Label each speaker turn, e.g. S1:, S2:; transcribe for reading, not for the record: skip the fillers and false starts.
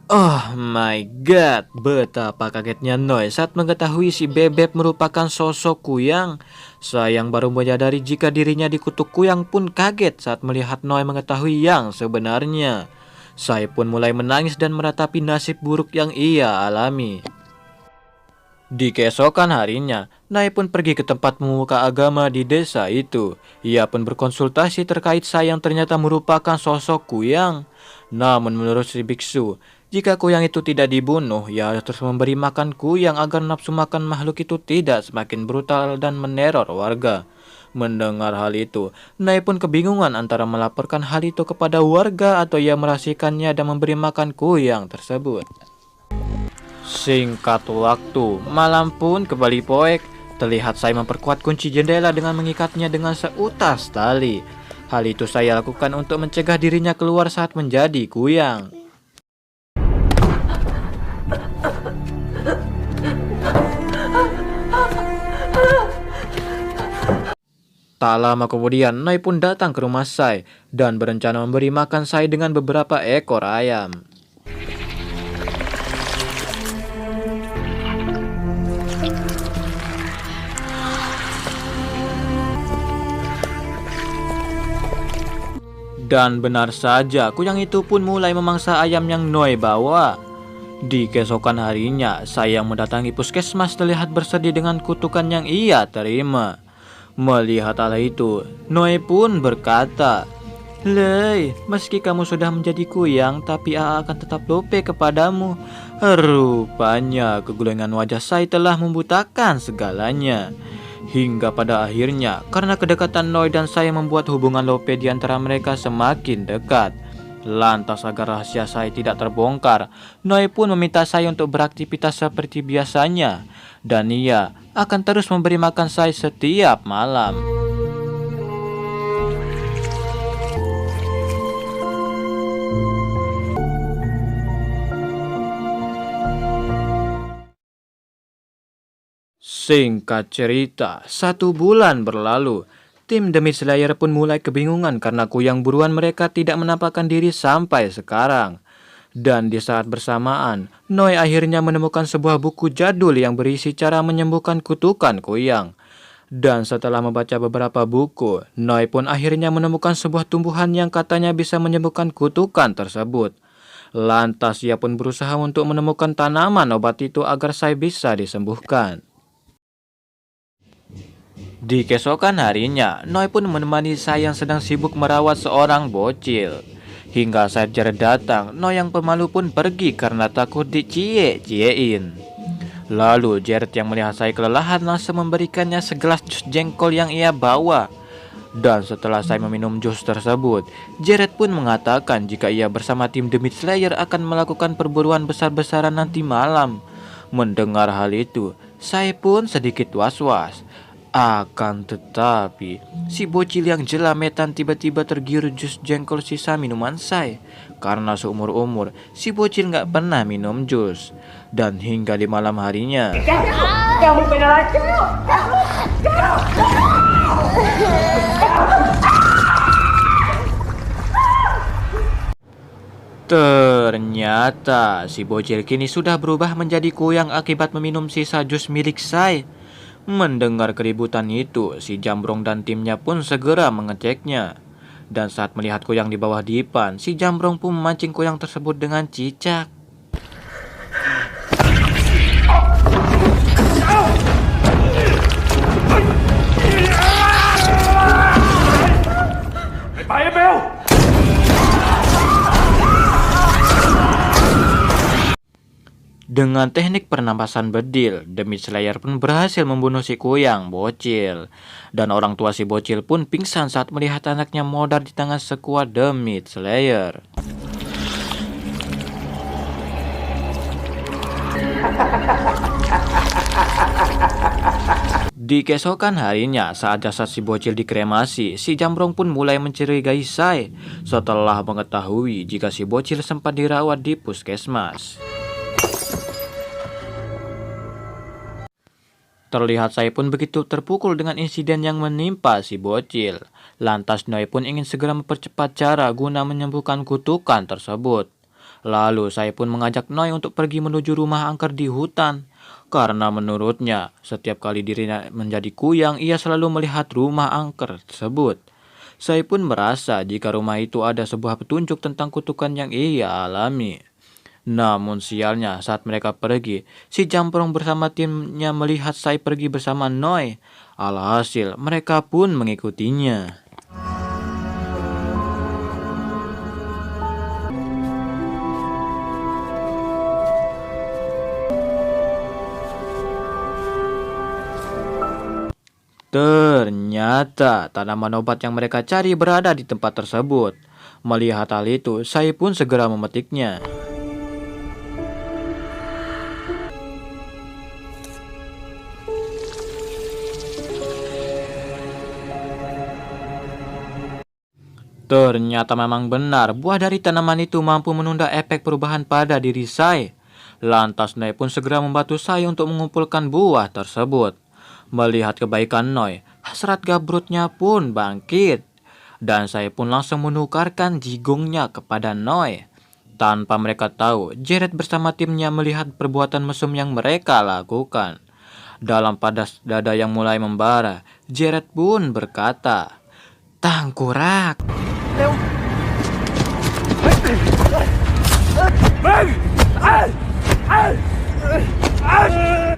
S1: Oh my god, betapa kagetnya Noi saat mengetahui si Bebek merupakan sosok Kuyang. Sayang baru menyadari jika dirinya dikutuk. Kuyang pun kaget saat melihat Noi mengetahui yang sebenarnya. Saya pun mulai menangis dan meratapi nasib buruk yang ia alami. Di keesokan harinya, Nai pun pergi ke tempat pemuka agama di desa itu. Ia pun berkonsultasi terkait Sai yang ternyata merupakan sosok Kuyang. Namun menurut si biksu, jika Kuyang itu tidak dibunuh, ia harus terus memberi makan Kuyang agar nafsu makan makhluk itu tidak semakin brutal dan meneror warga. Mendengar hal itu, Nai pun kebingungan antara melaporkan hal itu kepada warga atau ia merahasiakannya dan memberi makan Kuyang tersebut. Singkat waktu, malam pun kembali poek. Terlihat saya memperkuat kunci jendela dengan mengikatnya dengan seutas tali. Hal itu saya lakukan untuk mencegah dirinya keluar saat menjadi kuyang. Tak lama kemudian, Noi pun datang ke rumah Sai dan berencana memberi makan Sai dengan beberapa ekor ayam. Dan benar saja, kuyang itu pun mulai memangsa ayam yang Noi bawa. Di keesokan harinya, saya yang mendatangi puskesmas terlihat bersedih dengan kutukan yang ia terima. Melihat hal itu, Noi pun berkata, "Lei, meski kamu sudah menjadi kuyang, tapi A akan tetap lope kepadamu." Rupanya kegulengan wajah saya telah membutakan segalanya. Hingga pada akhirnya, karena kedekatan Noi dan saya membuat hubungan Lope di antara mereka semakin dekat. Lantas agar rahasia saya tidak terbongkar, Noi pun meminta saya untuk beraktivitas seperti biasanya. Dan ia akan terus memberi makan saya setiap malam. Singkat cerita, 1 bulan berlalu. Tim Demit Slayer pun mulai kebingungan karena kuyang buruan mereka tidak menampakkan diri sampai sekarang. Dan di saat bersamaan, Noi akhirnya menemukan sebuah buku jadul yang berisi cara menyembuhkan kutukan kuyang. Dan setelah membaca beberapa buku, Noi pun akhirnya menemukan sebuah tumbuhan yang katanya bisa menyembuhkan kutukan tersebut. Lantas ia pun berusaha untuk menemukan tanaman obat itu agar saya bisa disembuhkan. Di keesokan harinya, Noi pun menemani saya yang sedang sibuk merawat seorang bocil. Hingga saat Jared datang, Noi yang pemalu pun pergi karena takut dicie-ciein. Lalu Jared yang melihat saya kelelahan langsung memberikannya segelas jus jengkol yang ia bawa. Dan setelah saya meminum jus tersebut, Jared pun mengatakan jika ia bersama tim The Meat Slayer akan melakukan perburuan besar-besaran nanti malam. Mendengar hal itu, saya pun sedikit was-was. Akan tetapi, si bocil yang jelametan tiba-tiba tergiur jus jengkol sisa minuman saya. Karena seumur-umur, si bocil nggak pernah minum jus. Dan hingga di malam harinya, ternyata si bocil kini sudah berubah menjadi kuyang akibat meminum sisa jus milik saya. Mendengar keributan itu, si Jambrong dan timnya pun segera mengeceknya. Dan saat melihat kuyang di bawah dipan, si Jambrong pun memancing kuyang tersebut dengan cicak. Dengan teknik pernapasan bedil, The Meat Slayer pun berhasil membunuh si kuyang bocil. Dan orang tua si bocil pun pingsan saat melihat anaknya modar di tangan sekuat The Meat Slayer. Di keesokan harinya, saat jasad si bocil dikremasi, si Jambrong pun mulai mencurigai Sai setelah mengetahui jika si bocil sempat dirawat di puskesmas. Terlihat saya pun begitu terpukul dengan insiden yang menimpa si bocil. Lantas Noi pun ingin segera mempercepat cara guna menyembuhkan kutukan tersebut. Lalu saya pun mengajak Noi untuk pergi menuju rumah angker di hutan. Karena menurutnya, setiap kali dirinya menjadi kuyang, ia selalu melihat rumah angker tersebut. Saya pun merasa jika rumah itu ada sebuah petunjuk tentang kutukan yang ia alami. Namun sialnya saat mereka pergi, si Jamprong bersama timnya melihat saya pergi bersama Noi. Alhasil mereka pun mengikutinya. Ternyata tanaman obat yang mereka cari berada di tempat tersebut. Melihat hal itu, saya pun segera memetiknya. Ternyata memang benar, buah dari tanaman itu mampu menunda efek perubahan pada diri saya. Lantas Noi pun segera membantu saya untuk mengumpulkan buah tersebut. Melihat kebaikan Noi, hasrat gabrutnya pun bangkit. Dan saya pun langsung menukarkan jigongnya kepada Noi. Tanpa mereka tahu, Jared bersama timnya melihat perbuatan mesum yang mereka lakukan. Dalam padas dada yang mulai membara, Jared pun berkata, "Tangkurak."